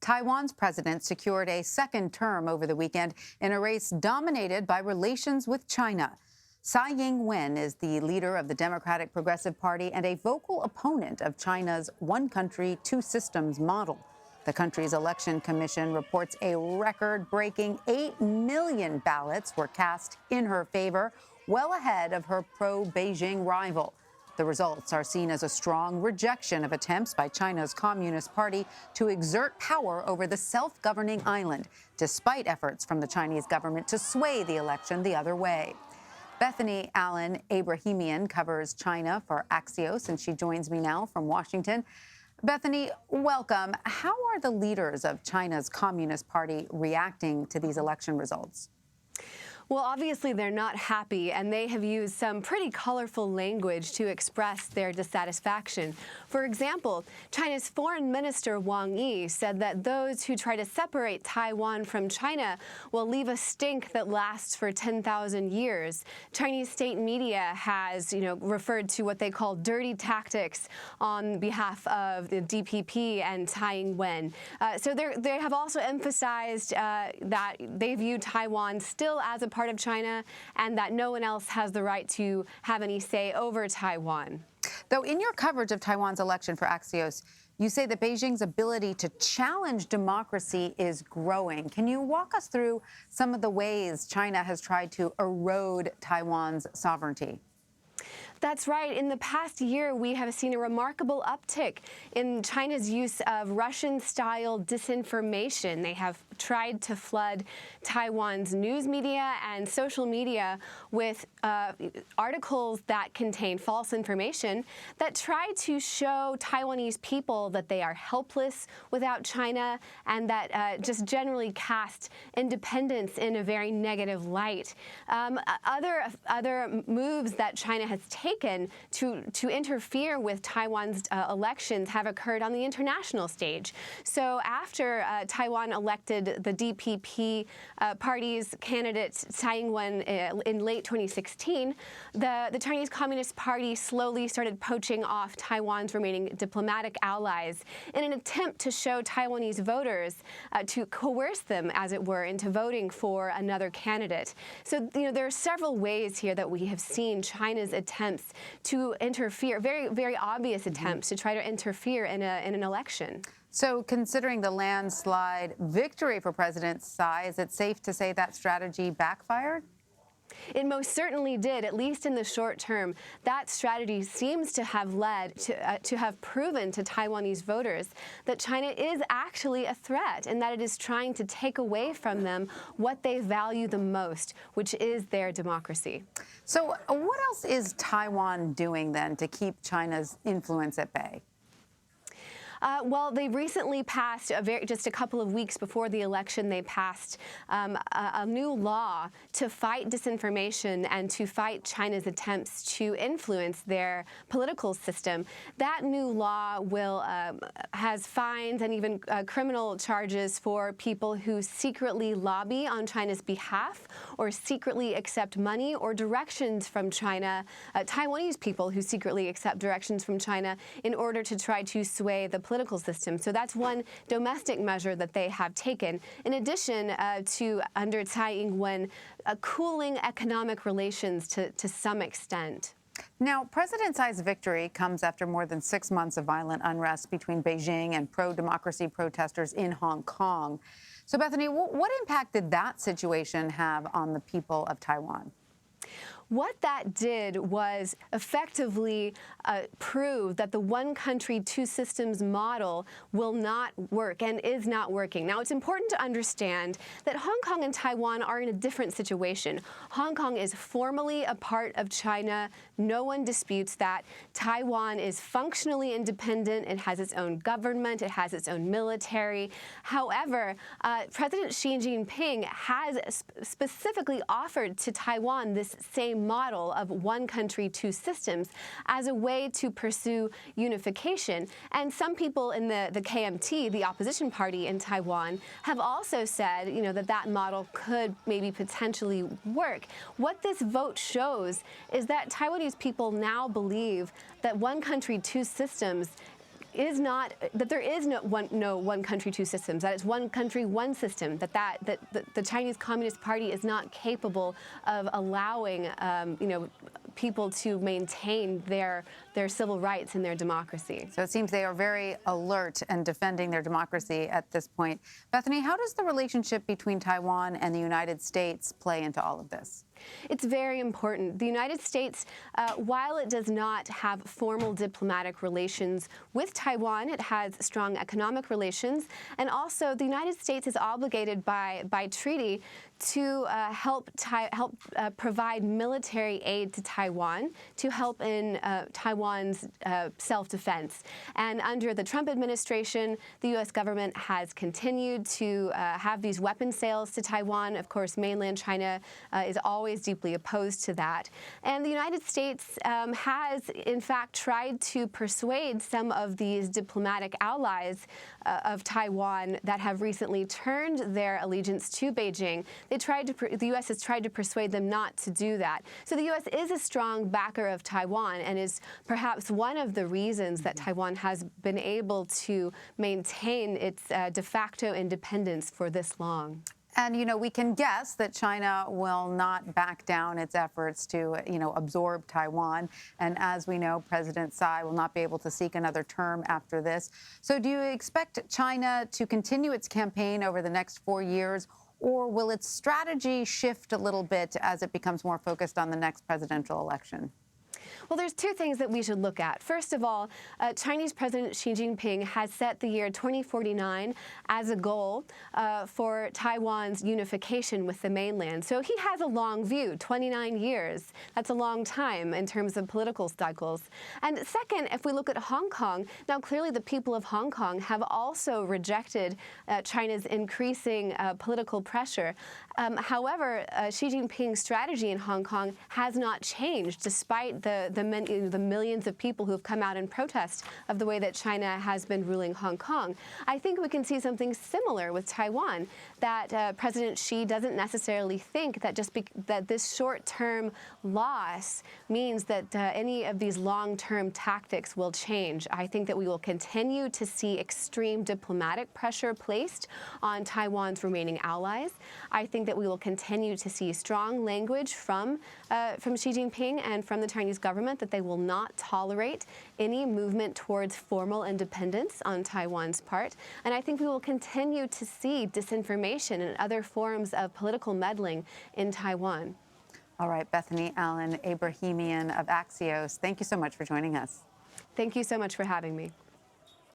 Taiwan's president secured a second term over the weekend in a race dominated by relations with China. Tsai Ing-Wen is the leader of the Democratic Progressive Party and a vocal opponent of China's one country, two systems model. The country's election commission reports a record-breaking 8 million ballots were cast in her favor, well ahead of her pro-Beijing rival. The results are seen as a strong rejection of attempts by China's Communist Party to exert power over the self-governing island, despite efforts from the Chinese government to sway the election the other way. Bethany Allen-Ebrahimian covers China for Axios, and she joins me now from Washington. Bethany, welcome. How are the leaders of China's Communist Party reacting to these election results? Well, obviously, they're not happy, and they have used some pretty colorful language to express their dissatisfaction. For example, China's Foreign Minister Wang Yi said that those who try to separate Taiwan from China will leave a stink that lasts for 10,000 years. Chinese state media has, referred to what they call dirty tactics on behalf of the DPP and Tsai Ing-Wen. So they have also emphasized that they view Taiwan still as a part of China and that no one else has the right to have any say over Taiwan. Though in your coverage of Taiwan's election for Axios, you say that Beijing's ability to challenge democracy is growing. Can you walk us through some of the ways China has tried to erode Taiwan's sovereignty? That's right. In the past year, we have seen a remarkable uptick in China's use of Russian-style disinformation. They have tried to flood Taiwan's news media and social media with articles that contain false information that try to show Taiwanese people that they are helpless without China and that just generally cast independence in a very negative light. Other moves that China has taken to interfere with Taiwan's elections have occurred on the international stage. So after Taiwan elected the DPP party's candidate Tsai Ing-Wen in late 2016, the Chinese Communist Party slowly started poaching off Taiwan's remaining diplomatic allies in an attempt to show Taiwanese voters, to coerce them, as it were, into voting for another candidate. So, there are several ways here that we have seen China's attempts to interfere, very, very obvious attempts to try to interfere in an election. So considering the landslide victory for President Tsai, is it safe to say that strategy backfired? It most certainly did, at least in the short term. That strategy seems to have led to have proven to Taiwanese voters that China is actually a threat and that it is trying to take away from them what they value the most, which is their democracy. So what else is Taiwan doing then to keep China's influence at bay? Well, they recently passed, just a couple of weeks before the election, they passed a new law to fight disinformation and to fight China's attempts to influence their political system. That new law has fines and even criminal charges for people who secretly lobby on China's behalf or secretly accept money or directions from China, Taiwanese people who secretly accept directions from China in order to try to sway the political system. So that's one domestic measure that they have taken. In addition to, under Tsai Ing-Wen, cooling economic relations to some extent. Now, President Tsai's victory comes after more than 6 months of violent unrest between Beijing and pro-democracy protesters in Hong Kong. So, Bethany, what impact did that situation have on the people of Taiwan? What that did was effectively prove that the one country, two systems model will not work and is not working. Now, it's important to understand that Hong Kong and Taiwan are in a different situation. Hong Kong is formally a part of China. No one disputes that. Taiwan is functionally independent. It has its own government. It has its own military. However, President Xi Jinping has specifically offered to Taiwan this same model of one country, two systems as a way to pursue unification. And some people in the KMT, the opposition party in Taiwan, have also said, that model could maybe potentially work. What this vote shows is that Taiwanese people now believe that one country, two systems there is no one country, two systems, that it's one country, one system, that the Chinese Communist Party is not capable of allowing people to maintain their civil rights and their democracy. So it seems they are very alert and defending their democracy at this point. Bethany, how does the relationship between Taiwan and the United States play into all of this? It's very important. The United States, while it does not have formal diplomatic relations with Taiwan, it has strong economic relations, and also the United States is obligated by treaty to help provide military aid to Taiwan to help in Taiwan's self-defense. And under the Trump administration, the U.S. government has continued to have these weapon sales to Taiwan. Of course, mainland China is always deeply opposed to that. And the United States has, in fact, tried to persuade some of these diplomatic allies of Taiwan that have recently turned their allegiance to Beijing. The U.S. has tried to persuade them not to do that. So the U.S. is a strong backer of Taiwan and is perhaps one of the reasons that Taiwan has been able to maintain its de facto independence for this long. And, we can guess that China will not back down its efforts to, absorb Taiwan. And as we know, President Tsai will not be able to seek another term after this. So do you expect China to continue its campaign over the next 4 years, or will its strategy shift a little bit as it becomes more focused on the next presidential election? Well, there's two things that we should look at. First of all, Chinese President Xi Jinping has set the year 2049 as a goal for Taiwan's unification with the mainland. So he has a long view, 29 years. That's a long time in terms of political cycles. And second, if we look at Hong Kong, now clearly the people of Hong Kong have also rejected China's increasing political pressure. However, Xi Jinping's strategy in Hong Kong has not changed, despite the millions of people who have come out in protest of the way that China has been ruling Hong Kong. I think we can see something similar with Taiwan, that President Xi doesn't necessarily think that that this short-term loss means that any of these long-term tactics will change. I think that we will continue to see extreme diplomatic pressure placed on Taiwan's remaining allies. I think that we will continue to see strong language from Xi Jinping and from the Chinese government that they will not tolerate any movement towards formal independence on Taiwan's part. And I think we will continue to see disinformation and other forms of political meddling in Taiwan. All right, Bethany Allen-Ebrahimian of Axios, thank you so much for joining us. Thank you so much for having me.